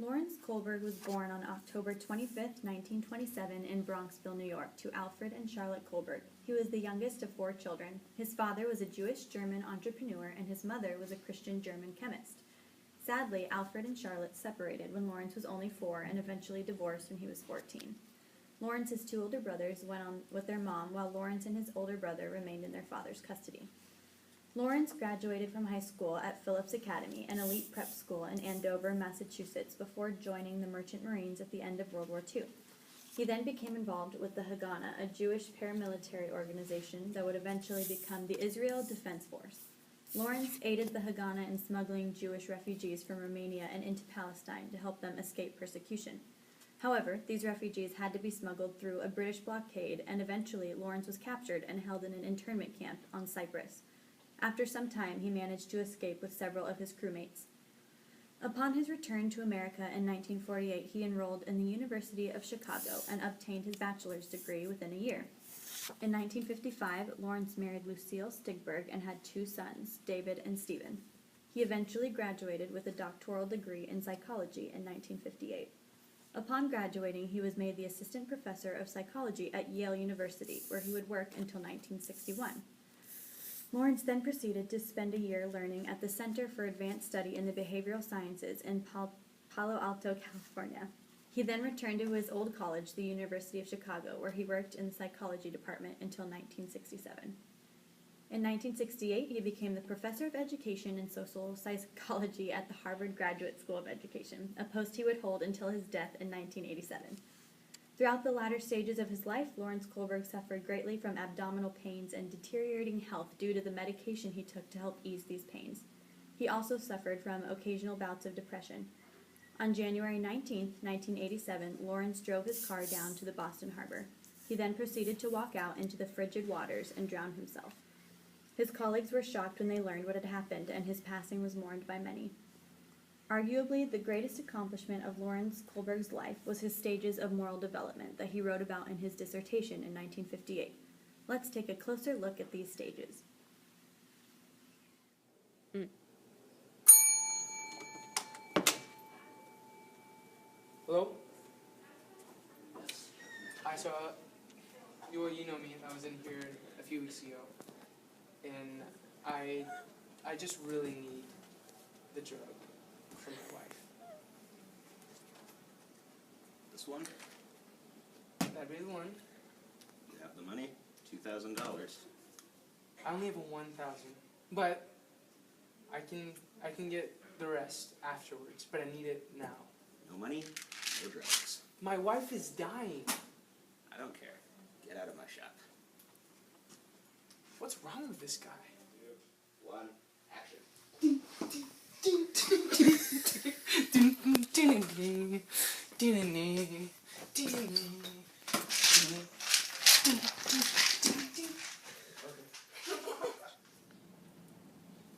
Lawrence Kohlberg was born on October 25, 1927 in Bronxville, New York, to Alfred and Charlotte Kohlberg. He was the youngest of 4 children. His father was a Jewish-German entrepreneur and his mother was a Christian-German chemist. Sadly, Alfred and Charlotte separated when Lawrence was only 4 and eventually divorced when he was 14. Lawrence's 2 older brothers went on with their mom, while Lawrence and his older brother remained in their father's custody. Lawrence graduated from high school at Phillips Academy, an elite prep school in Andover, Massachusetts, before joining the Merchant Marines at the end of World War II. He then became involved with the Haganah, a Jewish paramilitary organization that would eventually become the Israel Defense Force. Lawrence aided the Haganah in smuggling Jewish refugees from Romania and into Palestine to help them escape persecution. However, these refugees had to be smuggled through a British blockade, and eventually Lawrence was captured and held in an internment camp on Cyprus. After some time, he managed to escape with several of his crewmates. Upon his return to America in 1948, he enrolled in the University of Chicago and obtained his bachelor's degree within a year. In 1955, Lawrence married Lucille Stigberg and had 2 sons, David and Stephen. He eventually graduated with a doctoral degree in psychology in 1958. Upon graduating, he was made the assistant professor of psychology at Yale University, where he would work until 1961. Lawrence then proceeded to spend a year learning at the Center for Advanced Study in the Behavioral Sciences in Palo Alto, California. He then returned to his old college, the University of Chicago, where he worked in the psychology department until 1967. In 1968, he became the professor of education and social psychology at the Harvard Graduate School of Education, a post he would hold until his death in 1987. Throughout the latter stages of his life, Lawrence Kohlberg suffered greatly from abdominal pains and deteriorating health due to the medication he took to help ease these pains. He also suffered from occasional bouts of depression. On January 19, 1987, Lawrence drove his car down to the Boston Harbor. He then proceeded to walk out into the frigid waters and drown himself. His colleagues were shocked when they learned what had happened, and his passing was mourned by many. Arguably, the greatest accomplishment of Lawrence Kohlberg's life was his stages of moral development that he wrote about in his dissertation in 1958. Let's take a closer look at these stages. Hello? Hi, so, you know me, I was in here a few weeks ago, and I just really need the drug for my wife. This one? That'd be the one. You have the money? $2,000. I only have a 1,000, but I can get the rest afterwards, but I need it now. No money, no drugs. My wife is dying. I don't care. Get out of my shop. What's wrong with this guy? 2, 1, action.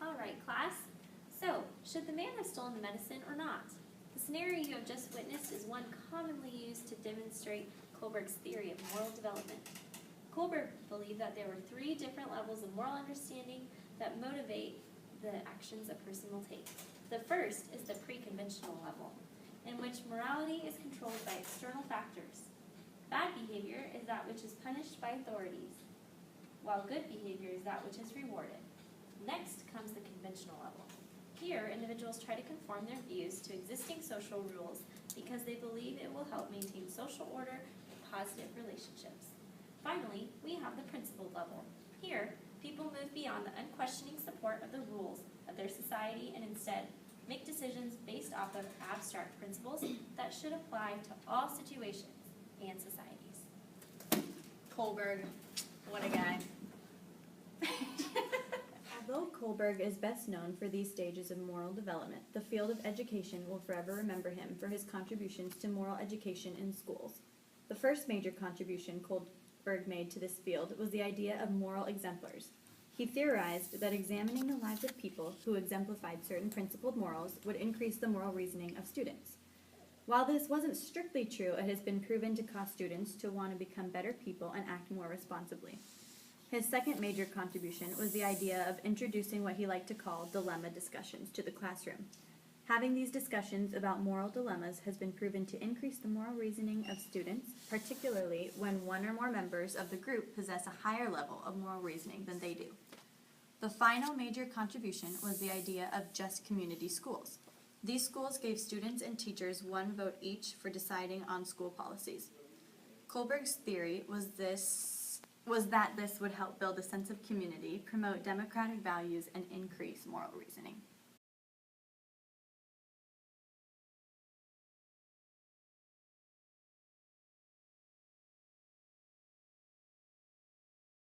All right, class. So, should the man have stolen the medicine or not? The scenario you have just witnessed is one commonly used to demonstrate Kohlberg's theory of moral development. Kohlberg believed that there were 3 different levels of moral understanding that motivate the actions a person will take. The first is the pre-conventional level, in which morality is controlled by external factors. Bad behavior is that which is punished by authorities, while good behavior is that which is rewarded. Next comes the conventional level. Here, individuals try to conform their views to existing social rules because they believe it will help maintain social order and positive relationships. Finally, we have the principled level. Here, people move beyond the unquestioning support of the rules of their society and instead make decisions based off of abstract principles that should apply to all situations and societies. Kohlberg, what a guy. Although Kohlberg is best known for these stages of moral development, the field of education will forever remember him for his contributions to moral education in schools. The first major contribution Kohlberg made to this field was the idea of moral exemplars. He theorized that examining the lives of people who exemplified certain principled morals would increase the moral reasoning of students. While this wasn't strictly true, it has been proven to cause students to want to become better people and act more responsibly. His second major contribution was the idea of introducing what he liked to call dilemma discussions to the classroom. Having these discussions about moral dilemmas has been proven to increase the moral reasoning of students, particularly when one or more members of the group possess a higher level of moral reasoning than they do. The final major contribution was the idea of just community schools. These schools gave students and teachers one vote each for deciding on school policies. Kohlberg's theory was that this would help build a sense of community, promote democratic values, and increase moral reasoning.